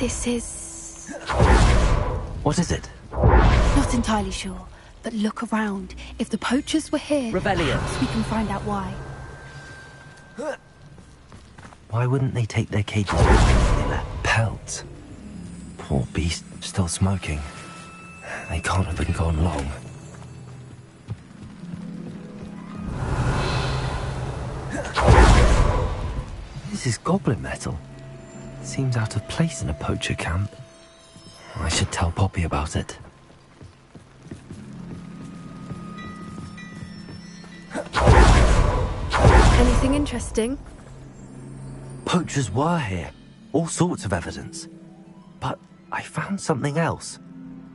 This is... What is it? Not entirely sure, but look around. If the poachers were here... Revelio. We can find out why. Why wouldn't they take their cages with them when they left? Pelts. Poor beast, still smoking. They can't have been gone long. This is goblin metal. Seems out of place in a poacher camp. I should tell Poppy about it. Anything interesting? Poachers were here. All sorts of evidence. But I found something else.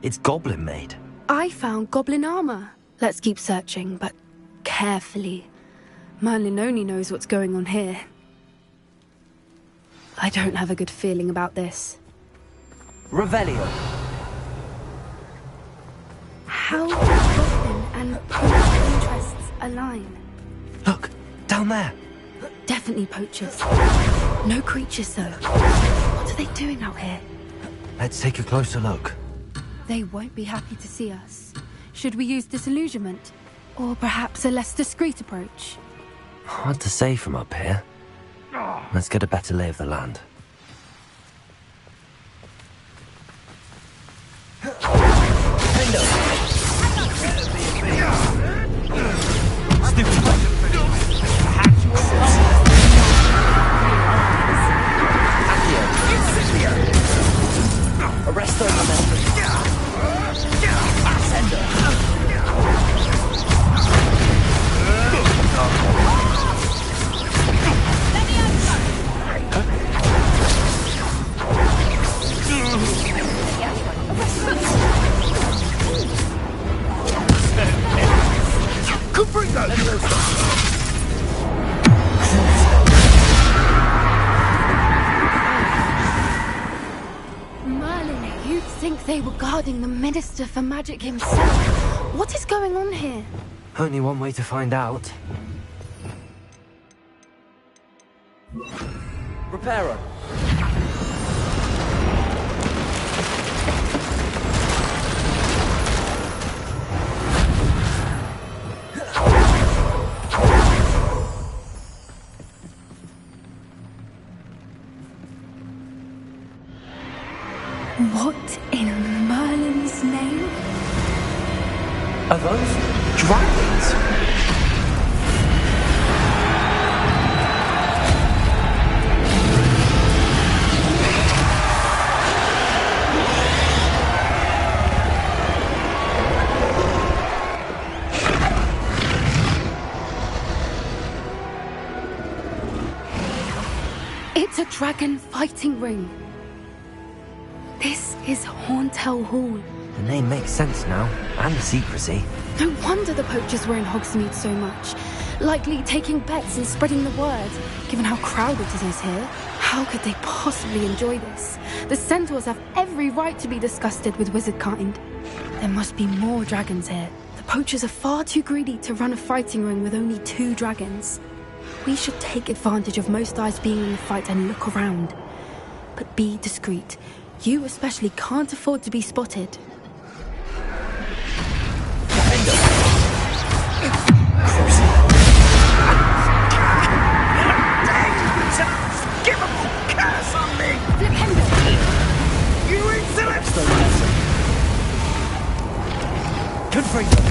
It's goblin made. I found goblin armor. Let's keep searching, but carefully. Merlin only knows what's going on here. I don't have a good feeling about this. Revelio. How do goblin and poacher interests align? Look, down there. Definitely poachers. No creatures, though. What are they doing out here? Let's take a closer look. They won't be happy to see us. Should we use disillusionment? Or perhaps a less discreet approach? Hard to say from up here. Let's get a better lay of the land. Arresto momentum. Merlin, you'd think they were guarding the Minister for Magic himself. What is going on here? Only one way to find out. Reparo. What in Merlin's name? Are those dragons? It's a dragon fighting ring. This is Horntail Hall. The name makes sense now, and the secrecy. No wonder the poachers were in Hogsmeade so much. Likely taking bets and spreading the word, given how crowded it is here. How could they possibly enjoy this? The centaurs have every right to be disgusted with wizard kind. There must be more dragons here. The poachers are far too greedy to run a fighting ring with only 2 dragons. We should take advantage of most eyes being in the fight and look around. But be discreet. You especially can't afford to be spotted. Curse on me! Flipendo! You insolent! Confringo.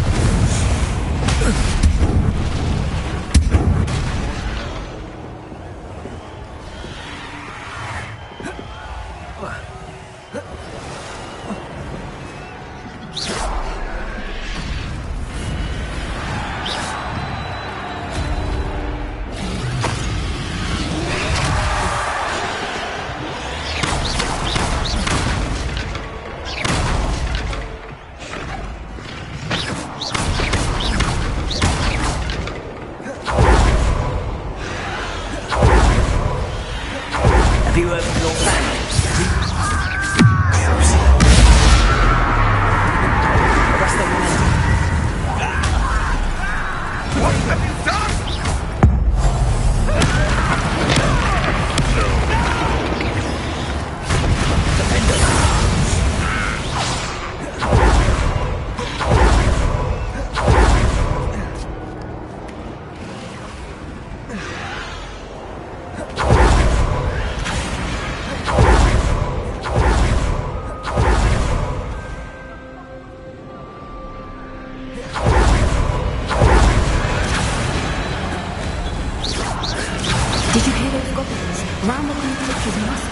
Have you opened your bag?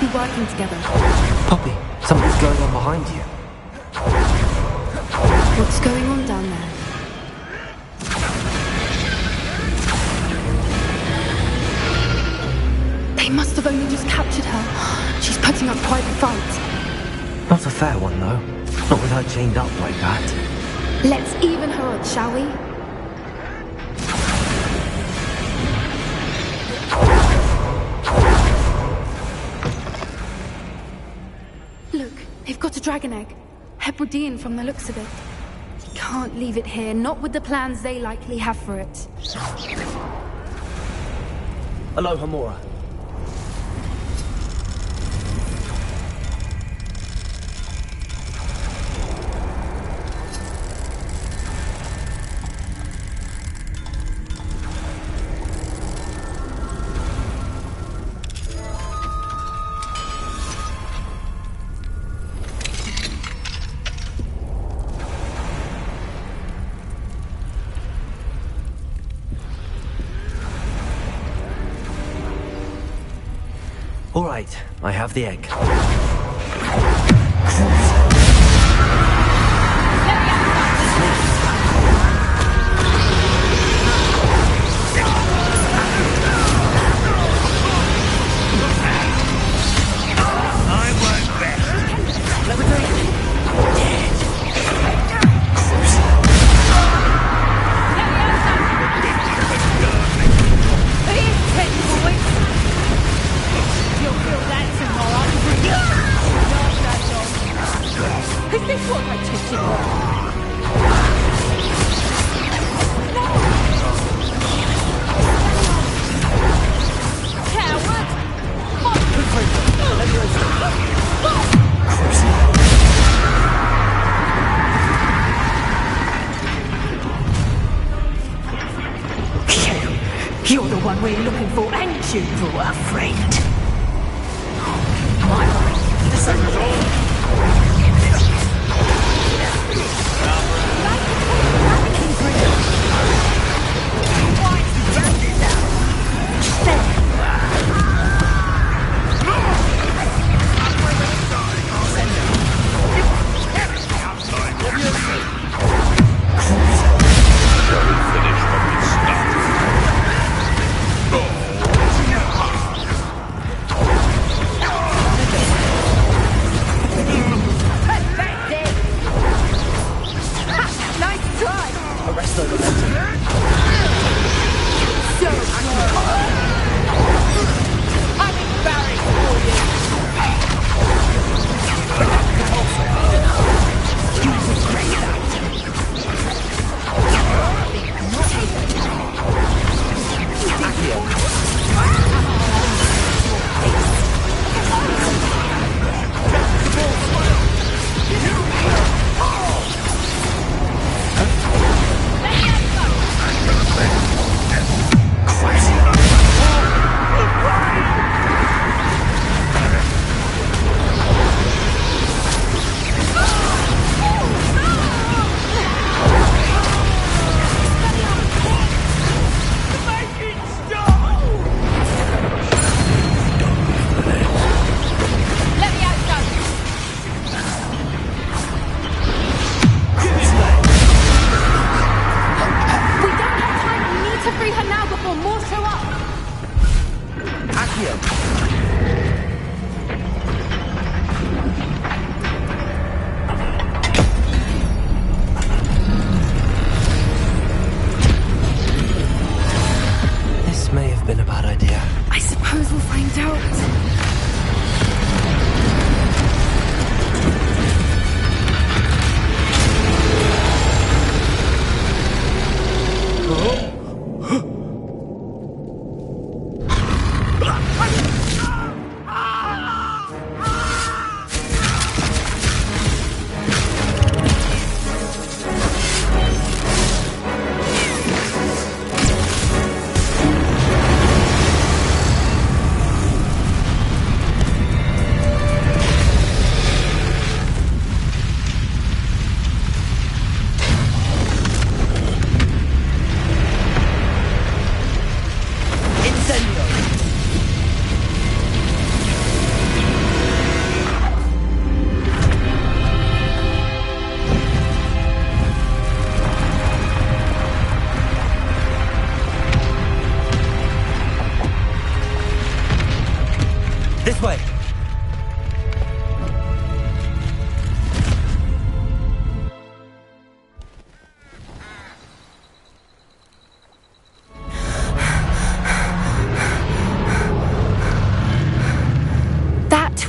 be working together. Poppy, something's going on behind you. What's going on down there? They must have only just captured her. She's putting up quite a fight. Not a fair one, though. Not with her chained up like that. Let's even her odds, shall we? Look, they've got a dragon egg. Hebridean from the looks of it. Can't leave it here, not with the plans they likely have for it. Hello, Hamura. All right, I have the egg. You're the one we're looking for, and you brought a friend. My the sun.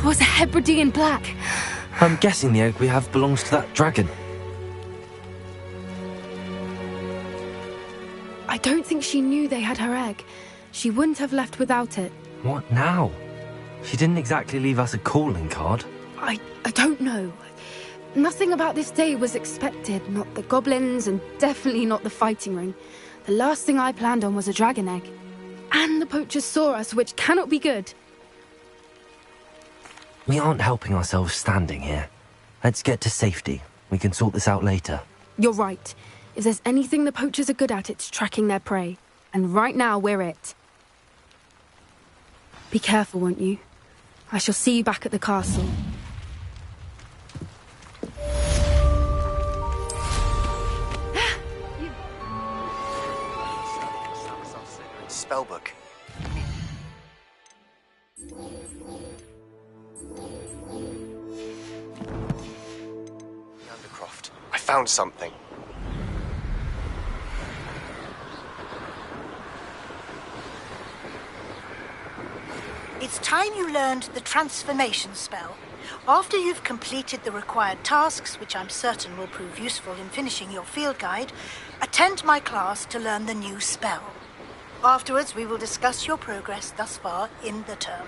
was a Hebridean black. I'm guessing the egg we have belongs to that dragon. I don't think she knew they had her egg. She wouldn't have left without it. What now? She didn't exactly leave us a calling card. I don't know. Nothing about this day was expected. Not the goblins, and definitely not the fighting ring. The last thing I planned on was a dragon egg. And the poachers saw us, which cannot be good. We aren't helping ourselves standing here. Let's get to safety. We can sort this out later. You're right. If there's anything the poachers are good at, it's tracking their prey. And right now, we're it. Be careful, won't you? I shall see you back at the castle. Spellbook. Undercroft. I found something. It's time you learned the transformation spell. After you've completed the required tasks, which I'm certain will prove useful in finishing your field guide, attend my class to learn the new spell. Afterwards, we will discuss your progress thus far in the term.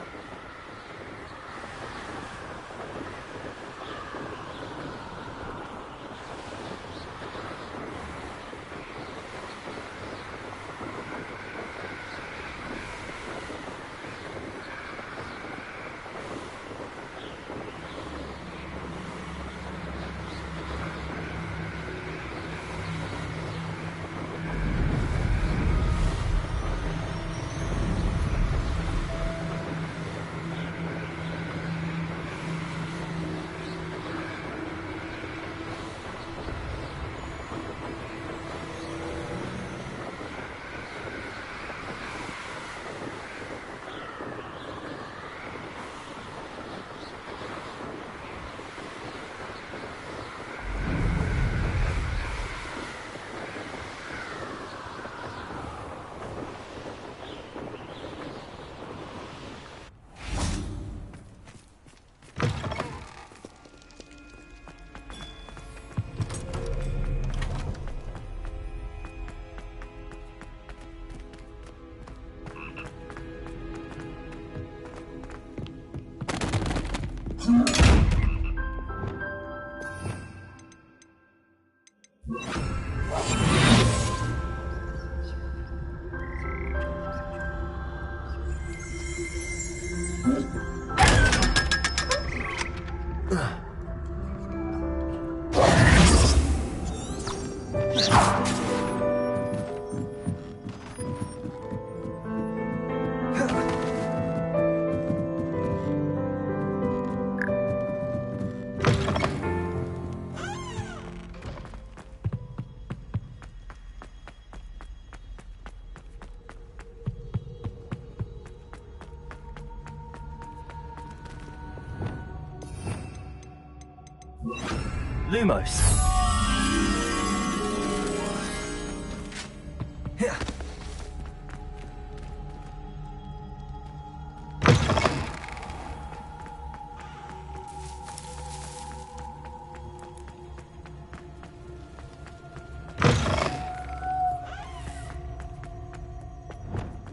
Lumos.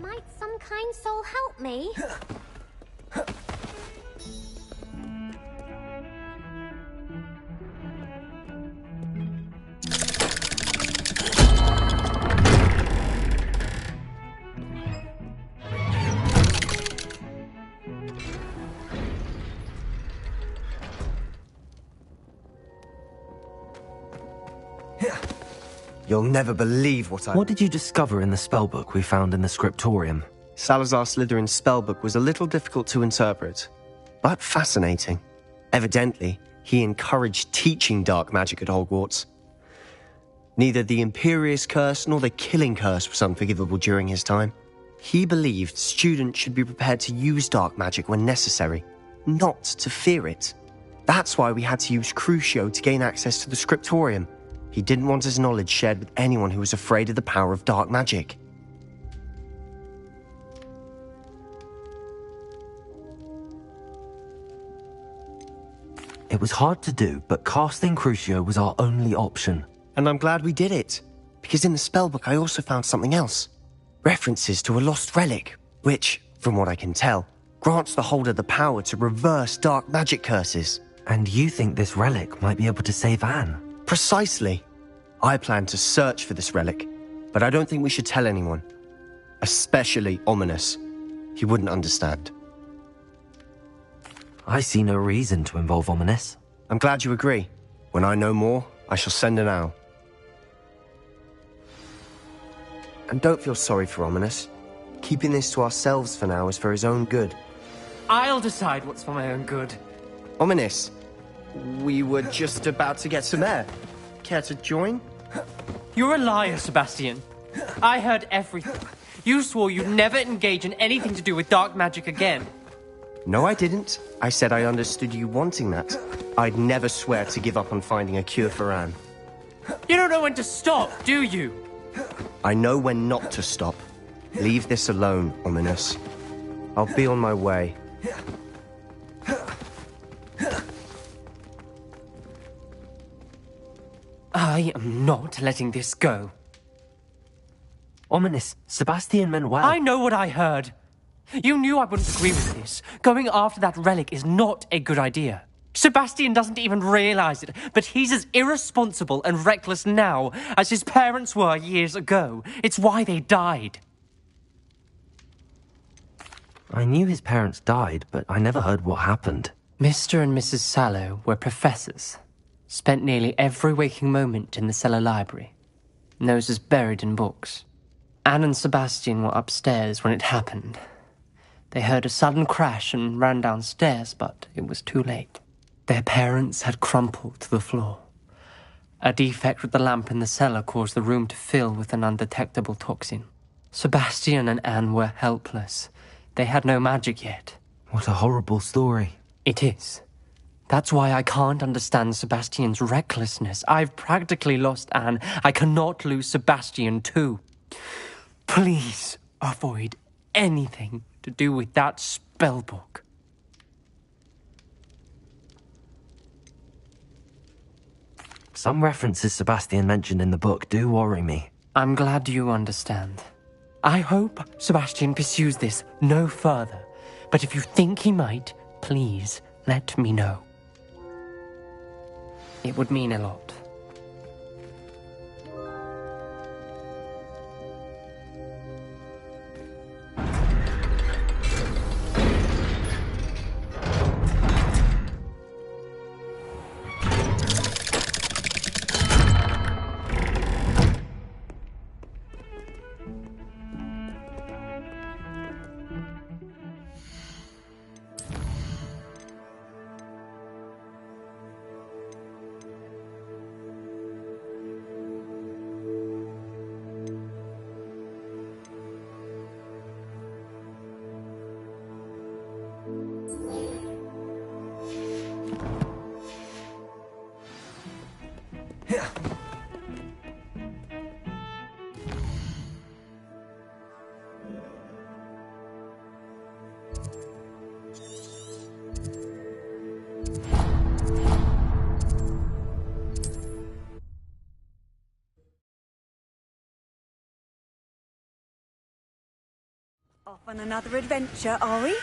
Might some kind soul help me? You'll never believe what I... What did you discover in the spellbook we found in the scriptorium? Salazar Slytherin's spellbook was a little difficult to interpret, but fascinating. Evidently, he encouraged teaching dark magic at Hogwarts. Neither the Imperious Curse nor the Killing Curse was unforgivable during his time. He believed students should be prepared to use dark magic when necessary, not to fear it. That's why we had to use Crucio to gain access to the scriptorium. He didn't want his knowledge shared with anyone who was afraid of the power of dark magic. It was hard to do, but casting Crucio was our only option. And I'm glad we did it, because in the spellbook I also found something else. References to a lost relic, which, from what I can tell, grants the holder the power to reverse dark magic curses. And you think this relic might be able to save Anne? Precisely. I plan to search for this relic, but I don't think we should tell anyone. Especially Ominis. He wouldn't understand. I see no reason to involve Ominis. I'm glad you agree. When I know more, I shall send an owl. And don't feel sorry for Ominis. Keeping this to ourselves for now is for his own good. I'll decide what's for my own good. Ominis, we were just about to get some air. Care to join? You're a liar, Sebastian. I heard everything. You swore you'd never engage in anything to do with dark magic again. No, I didn't. I said I understood you wanting that. I'd never swear to give up on finding a cure for Anne. You don't know when to stop, do you? I know when not to stop. Leave this alone, Ominis. I'll be on my way. I am not letting this go. Ominis, Sebastian meant well. I know what I heard. You knew I wouldn't agree with this. Going after that relic is not a good idea. Sebastian doesn't even realize it, but he's as irresponsible and reckless now as his parents were years ago. It's why they died. I knew his parents died, but I never heard what happened. Mr. and Mrs. Sallow were professors. Spent nearly every waking moment in the cellar library. Noses buried in books. Anne and Sebastian were upstairs when it happened. They heard a sudden crash and ran downstairs, but it was too late. Their parents had crumpled to the floor. A defect with the lamp in the cellar caused the room to fill with an undetectable toxin. Sebastian and Anne were helpless. They had no magic yet. What a horrible story. It is. That's why I can't understand Sebastian's recklessness. I've practically lost Anne. I cannot lose Sebastian too. Please avoid anything to do with that spellbook. Some references Sebastian mentioned in the book do worry me. I'm glad you understand. I hope Sebastian pursues this no further. But if you think he might, please let me know. It would mean a lot. Off on another adventure, are we?